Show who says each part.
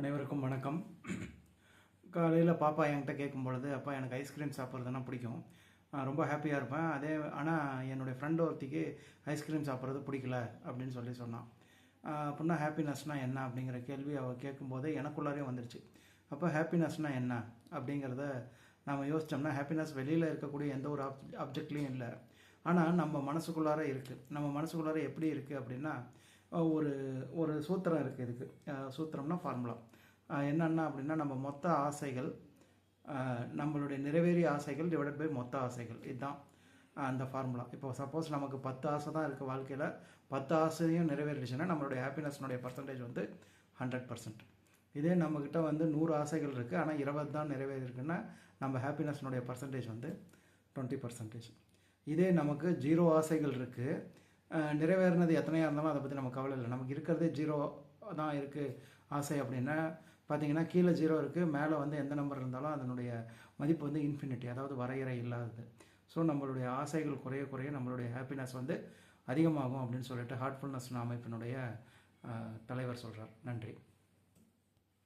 Speaker 1: அனைவருக்கும் வணக்கம். காலையில் பாப்பா என்கிட்ட கேட்கும் பொழுது, அப்பா எனக்கு ஐஸ்கிரீம் சாப்பிட்றதுனா பிடிக்கும், ரொம்ப ஹாப்பியாக இருப்பேன். ஆனால் என்னுடைய ஃப்ரெண்ட் ஒருத்திக்கு ஐஸ்கிரீம் சாப்பிட்றது பிடிக்கல அப்படின்னு சொன்னான். அப்படின்னா ஹாப்பினஸ்னால் என்ன அப்படிங்கிற கேள்வி அவள் கேட்கும்போதே எனக்குள்ளாரே வந்துடுச்சு. அப்போ ஹாப்பினஸ்னால் என்ன அப்படிங்கிறத நாம் யோசித்தோம்னா, ஹாப்பினஸ் வெளியில் இருக்கக்கூடிய எந்த ஒரு ஆப்ஜெக்ட்லேயும் இல்லை, ஆனால் நம்ம மனசுக்குள்ளார இருக்குது. நம்ம மனசுக்குள்ளார எப்படி இருக்குது அப்படின்னா, ஒரு ஒரு சூத்திரம் இருக்குது. இதுக்கு சூத்திரம்னா ஃபார்முலா என்னென்னா அப்படின்னா, நம்ம மொத்த ஆசைகள், நம்மளுடைய நிறைவேறிய ஆசைகள் டிவைடட் பை மொத்த ஆசைகள், இதுதான் அந்த ஃபார்முலா. இப்போ சப்போஸ் நமக்கு 10 ஆசை தான் இருக்குது வாழ்க்கையில், 10 ஆசையும் நிறைவேறிடுச்சுன்னா நம்மளுடைய ஹாப்பினஸ்னுடைய பர்சன்டேஜ் 100%. இதே நம்மக்கிட்ட 100 ஆசைகள் இருக்குது, ஆனால் 20 தான் நிறைவேறிருக்குன்னா நம்ம ஹாப்பினஸ்னுடைய பர்சன்டேஜ் 20%. இதே நமக்கு 0 ஆசைகள் இருக்குது, நிறைவேறினது எத்தனையாக இருந்தாலும் அதை பற்றி நம்ம கவலை இல்லை. நமக்கு இருக்கிறதே 0 தான் இருக்குது ஆசை அப்படின்னா பார்த்திங்கன்னா, கீழே 0 இருக்குது, மேலே எந்த நம்பர் இருந்தாலும் அதனுடைய மதிப்பு இன்ஃபினிட்டி, அதாவது வரையறை இல்லாதது. ஸோ நம்மளுடைய ஆசைகள் குறைய குறைய நம்மளுடைய ஹாப்பினஸ் அதிகமாகும் அப்படின்னு சொல்லிட்டு ஹார்ட்ஃபுல்னஸ் அமைப்பினுடைய தலைவர் சொல்கிறார். நன்றி.